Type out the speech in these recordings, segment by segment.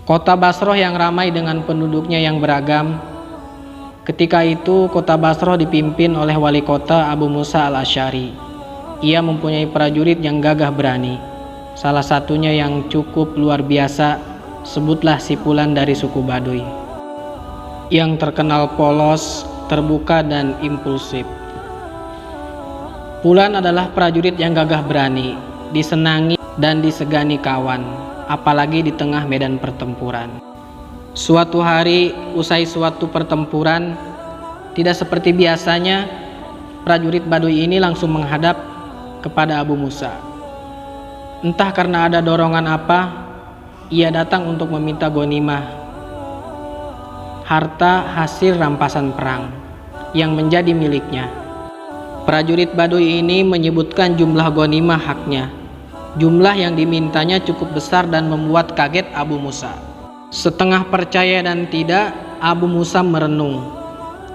Kota Basroh yang ramai dengan penduduknya yang beragam. Ketika itu kota Basroh dipimpin oleh wali kota Abu Musa al-Asy'ari. Ia mempunyai prajurit yang gagah berani. Salah satunya yang cukup luar biasa, sebutlah si Fulan dari suku Baduy, yang terkenal polos, terbuka dan impulsif. Fulan adalah prajurit yang gagah berani, disenangi dan disegani kawan, apalagi di tengah medan pertempuran. Suatu hari, usai suatu pertempuran, tidak seperti biasanya, prajurit Baduy ini langsung menghadap kepada Abu Musa. Entah karena ada dorongan apa, ia datang untuk meminta ghanimah, harta hasil rampasan perang yang menjadi miliknya. Prajurit Baduy ini menyebutkan jumlah ghanimah haknya. Jumlah yang dimintanya cukup besar dan membuat kaget Abu Musa. Setengah percaya dan tidak, Abu Musa merenung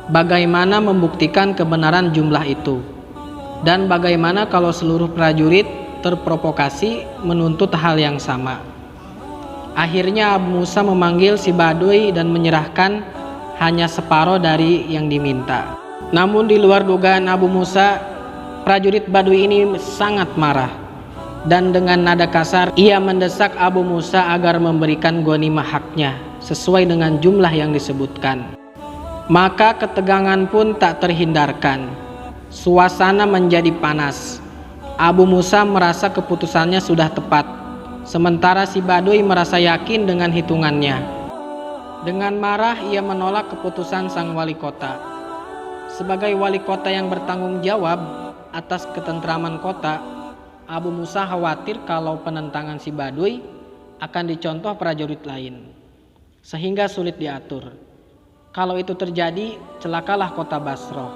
bagaimana membuktikan kebenaran jumlah itu, dan bagaimana kalau seluruh prajurit terprovokasi menuntut hal yang sama. Akhirnya Abu Musa memanggil si Baduy dan menyerahkan hanya separuh dari yang diminta. Namun di luar dugaan Abu Musa, prajurit Baduy ini sangat marah, dan dengan nada kasar ia mendesak Abu Musa agar memberikan ghanimah haknya sesuai dengan jumlah yang disebutkan. Maka ketegangan pun tak terhindarkan. Suasana menjadi panas. Abu Musa merasa keputusannya sudah tepat, sementara si Baduy merasa yakin dengan hitungannya. Dengan marah ia menolak keputusan sang wali kota. Sebagai wali kota yang bertanggung jawab atas ketentraman kota, Abu Musa khawatir kalau penentangan si Baduy akan dicontoh prajurit lain, sehingga sulit diatur. Kalau itu terjadi, celakalah kota Basroh.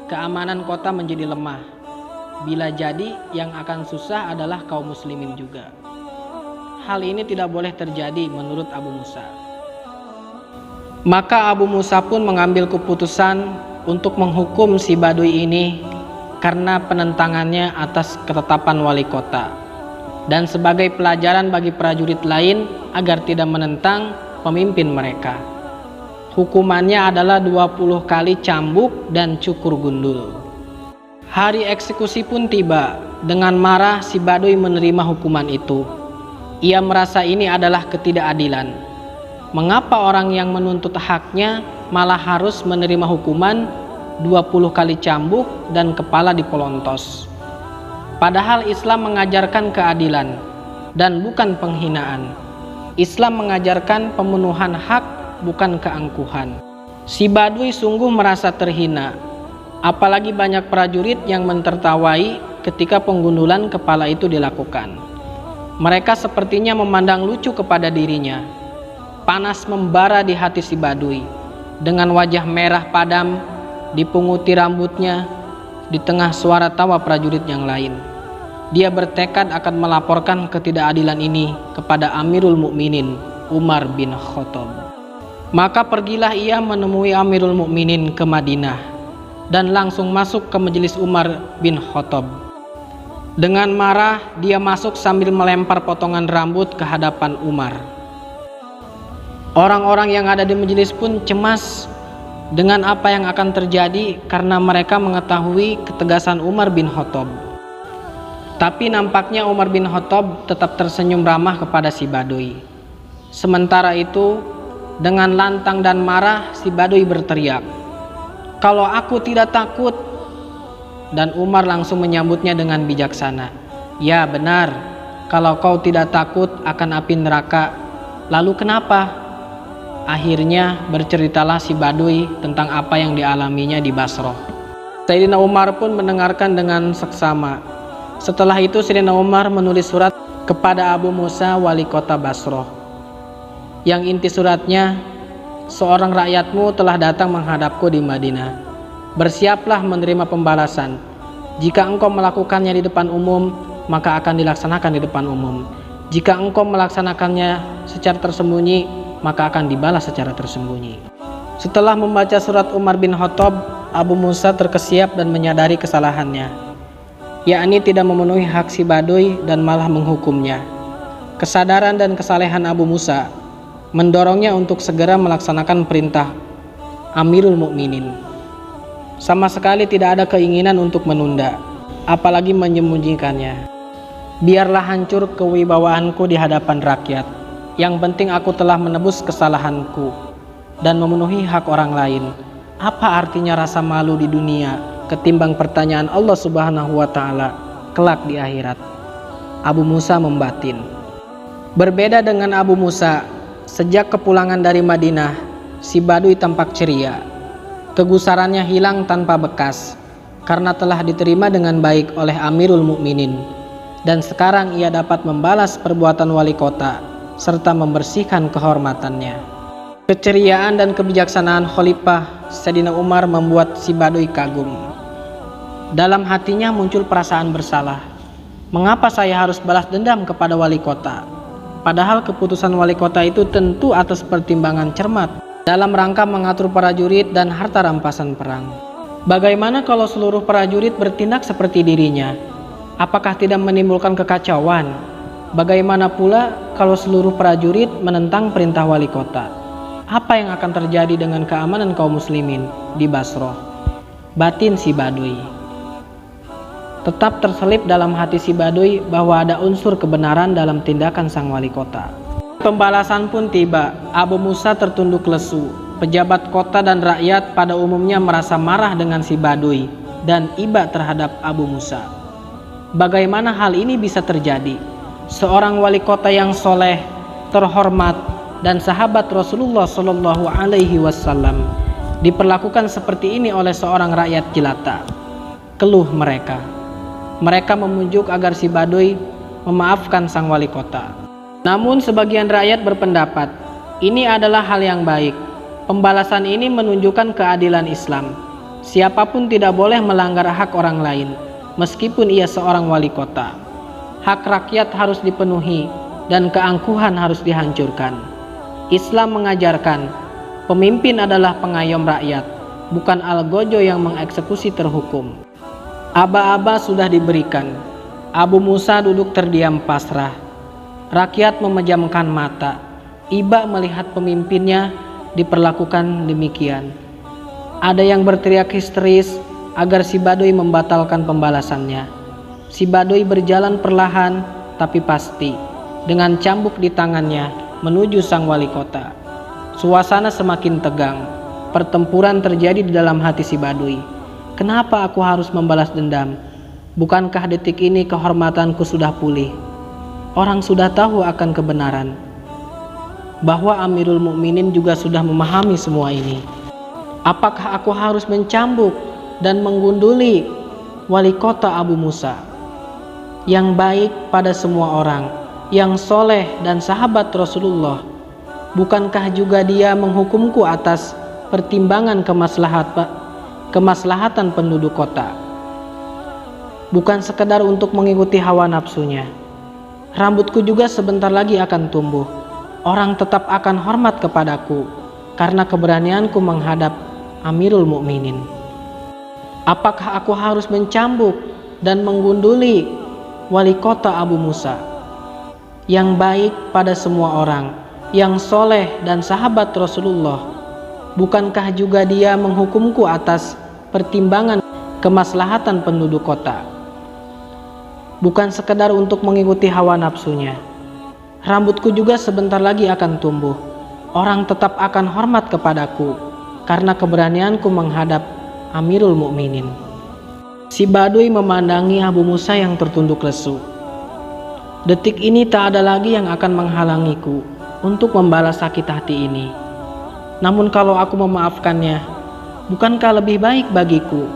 Keamanan kota menjadi lemah. Bila jadi, yang akan susah adalah kaum muslimin juga. Hal ini tidak boleh terjadi menurut Abu Musa. Maka Abu Musa pun mengambil keputusan untuk menghukum si Baduy ini karena penentangannya atas ketetapan wali kota, dan sebagai pelajaran bagi prajurit lain agar tidak menentang pemimpin mereka. Hukumannya adalah 20 kali cambuk dan cukur gundul. Hari eksekusi pun tiba. Dengan marah si Baduy menerima hukuman itu. Ia merasa ini adalah ketidakadilan. Mengapa orang yang menuntut haknya malah harus menerima hukuman 20 kali cambuk dan kepala dipelontos? Padahal Islam mengajarkan keadilan dan bukan penghinaan. Islam mengajarkan pemenuhan hak, bukan keangkuhan. Si Baduy sungguh merasa terhina, apalagi banyak prajurit yang mentertawai ketika penggundulan kepala itu dilakukan. Mereka sepertinya memandang lucu kepada dirinya. Panas membara di hati si Baduy. Dengan wajah merah padam, dipunguti rambutnya, di tengah suara tawa prajurit yang lain, dia bertekad akan melaporkan ketidakadilan ini kepada Amirul Mukminin Umar bin Khattab. Maka pergilah ia menemui Amirul Mukminin ke Madinah dan langsung masuk ke majelis Umar bin Khattab. Dengan marah dia masuk sambil melempar potongan rambut ke hadapan Umar. Orang-orang yang ada di majelis pun cemas dengan apa yang akan terjadi karena mereka mengetahui ketegasan Umar bin Khattab. Tapi nampaknya Umar bin Khattab tetap tersenyum ramah kepada si Baduy. Sementara itu, dengan lantang dan marah si Baduy berteriak, "Kalau aku tidak takut." Dan Umar langsung menyambutnya dengan bijaksana, "Ya benar, kalau kau tidak takut akan api neraka, lalu kenapa?" Akhirnya berceritalah si Baduy tentang apa yang dialaminya di Basroh. Sayyidina Umar pun mendengarkan dengan seksama. Setelah itu Sayyidina Umar menulis surat kepada Abu Musa wali kota Basroh. Yang inti suratnya, "Seorang rakyatmu telah datang menghadapku di Madinah. Bersiaplah menerima pembalasan. Jika engkau melakukannya di depan umum, maka akan dilaksanakan di depan umum. Jika engkau melaksanakannya secara tersembunyi, maka akan dibalas secara tersembunyi." Setelah membaca surat Umar bin Khattab, Abu Musa terkesiap dan menyadari kesalahannya, yakni tidak memenuhi hak si Baduy dan malah menghukumnya. Kesadaran dan kesalehan Abu Musa mendorongnya untuk segera melaksanakan perintah Amirul Mukminin. Sama sekali tidak ada keinginan untuk menunda, apalagi menyembunyikannya. Biarlah hancur kewibawaanku di hadapan rakyat. Yang penting aku telah menebus kesalahanku dan memenuhi hak orang lain. Apa artinya rasa malu di dunia ketimbang pertanyaan Allah Subhanahu wa Ta'ala kelak di akhirat? Abu Musa membatin. Berbeda dengan Abu Musa, sejak kepulangan dari Madinah, si Badui tampak ceria. Kegusarannya hilang tanpa bekas karena telah diterima dengan baik oleh Amirul Mukminin, dan sekarang ia dapat membalas perbuatan wali kota serta membersihkan kehormatannya. Keceriaan dan kebijaksanaan Khalifah Sayyidina Umar membuat si Badui kagum. Dalam hatinya muncul perasaan bersalah. Mengapa saya harus balas dendam kepada wali kota? Padahal keputusan wali kota itu tentu atas pertimbangan cermat dalam rangka mengatur prajurit dan harta rampasan perang. Bagaimana kalau seluruh prajurit bertindak seperti dirinya? Apakah tidak menimbulkan kekacauan? Bagaimana pula kalau seluruh prajurit menentang perintah wali kota? Apa yang akan terjadi dengan keamanan kaum muslimin di Basrah? Batin si Badui. Tetap terselip dalam hati si Badui bahwa ada unsur kebenaran dalam tindakan sang wali kota. Pembalasan pun tiba. Abu Musa tertunduk lesu. Pejabat kota dan rakyat pada umumnya merasa marah dengan si Badui dan iba terhadap Abu Musa. Bagaimana hal ini bisa terjadi? Seorang wali kota yang soleh, terhormat, dan sahabat Rasulullah Shallallahu Alaihi Wasallam diperlakukan seperti ini oleh seorang rakyat jelata. Keluh mereka. Mereka memujuk agar si Badui memaafkan sang wali kota. Namun sebagian rakyat berpendapat ini adalah hal yang baik. Pembalasan ini menunjukkan keadilan Islam. Siapapun tidak boleh melanggar hak orang lain, meskipun ia seorang wali kota. Hak rakyat harus dipenuhi dan keangkuhan harus dihancurkan. Islam mengajarkan pemimpin adalah pengayom rakyat, bukan algojo yang mengeksekusi terhukum. Aba-aba sudah diberikan. Abu Musa duduk terdiam pasrah. Rakyat memejamkan mata. Iba melihat pemimpinnya diperlakukan demikian. Ada yang berteriak histeris agar si Badui membatalkan pembalasannya. Si Badui berjalan perlahan tapi pasti dengan cambuk di tangannya menuju sang wali kota. Suasana semakin tegang. Pertempuran terjadi di dalam hati si Badui. Kenapa aku harus membalas dendam? Bukankah detik ini kehormatanku sudah pulih? Orang sudah tahu akan kebenaran, bahwa Amirul Mukminin juga sudah memahami semua ini. Apakah aku harus mencambuk dan menggunduli wali kota Abu Musa yang baik pada semua orang, yang soleh dan sahabat Rasulullah? Bukankah juga dia menghukumku atas pertimbangan kemaslahatan penduduk kota, bukan sekedar untuk mengikuti hawa nafsunya? Rambutku juga sebentar lagi akan tumbuh. Orang tetap akan hormat kepadaku karena keberanianku menghadap Amirul Mukminin. Apakah aku harus mencambuk dan menggunduli wali kota Abu Musa yang baik pada semua orang, yang soleh dan sahabat Rasulullah? Bukankah juga dia menghukumku atas pertimbangan kemaslahatan penduduk kota, bukan sekedar untuk mengikuti hawa nafsunya? Rambutku juga sebentar lagi akan tumbuh. Orang tetap akan hormat kepadaku karena keberanianku menghadap Amirul Mukminin. Si Badui memandangi Abu Musa yang tertunduk lesu. Detik ini tak ada lagi yang akan menghalangiku untuk membalas sakit hati ini. Namun kalau aku memaafkannya, bukankah lebih baik bagiku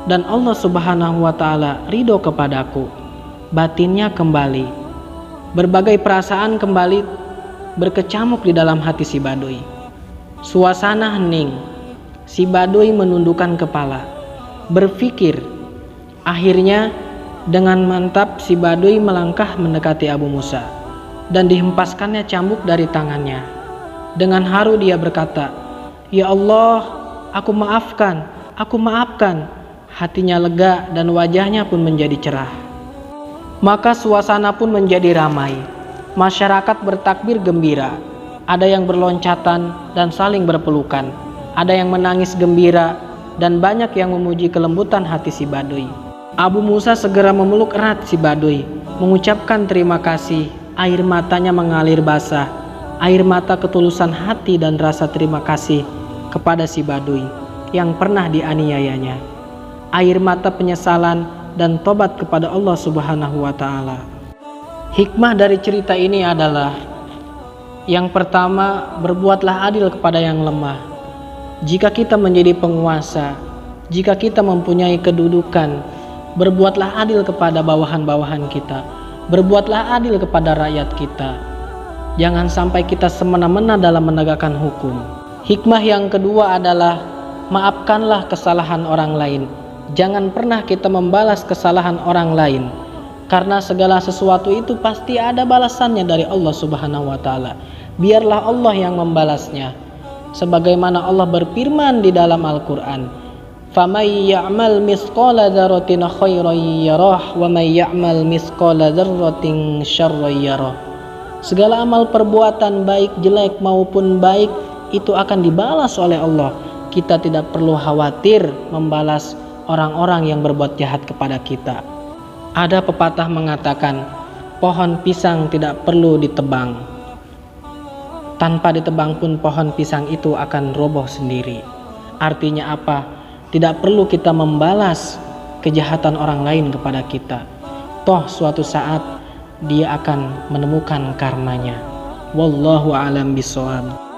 dan Allah Subhanahu wa Ta'ala ridho kepadaku? Batinnya kembali. Berbagai perasaan kembali berkecamuk di dalam hati si Badui. Suasana hening. Si Badui menundukkan kepala, berpikir. Akhirnya dengan mantap si Badui melangkah mendekati Abu Musa dan dihempaskannya cambuk dari tangannya. Dengan haru dia berkata, "Ya Allah, aku maafkan, aku maafkan." Hatinya lega dan wajahnya pun menjadi cerah. Maka suasana pun menjadi ramai. Masyarakat bertakbir gembira. Ada yang berloncatan dan saling berpelukan. Ada yang menangis gembira dan banyak yang memuji kelembutan hati si Baduy. Abu Musa segera memeluk erat si Baduy, mengucapkan terima kasih. Air matanya mengalir basah, air mata ketulusan hati dan rasa terima kasih kepada si Baduy yang pernah dianiayanya. Air mata penyesalan dan tobat kepada Allah Subhanahu wa Ta'ala. Hikmah dari cerita ini adalah, yang pertama, berbuatlah adil kepada yang lemah. Jika kita menjadi penguasa, jika kita mempunyai kedudukan, berbuatlah adil kepada bawahan-bawahan kita. Berbuatlah adil kepada rakyat kita. Jangan sampai kita semena-mena dalam menegakkan hukum. Hikmah yang kedua adalah, maafkanlah kesalahan orang lain. Jangan pernah kita membalas kesalahan orang lain, karena segala sesuatu itu pasti ada balasannya dari Allah Subhanahu wa Ta'ala. Biarlah Allah yang membalasnya, sebagaimana Allah berfirman di dalam Al-Quran, "Famay ya'mal misqala dzarratin khairan yarah wa may ya'mal misqala dzarratin syarran yarah." Segala amal perbuatan baik jelek maupun baik itu akan dibalas oleh Allah. Kita tidak perlu khawatir membalas orang-orang yang berbuat jahat kepada kita. Ada pepatah mengatakan, pohon pisang tidak perlu ditebang. Tanpa ditebang pun pohon pisang itu akan roboh sendiri. Artinya apa? Tidak perlu kita membalas kejahatan orang lain kepada kita. Toh suatu saat dia akan menemukan karmanya. Wallahu a'lam bishawab.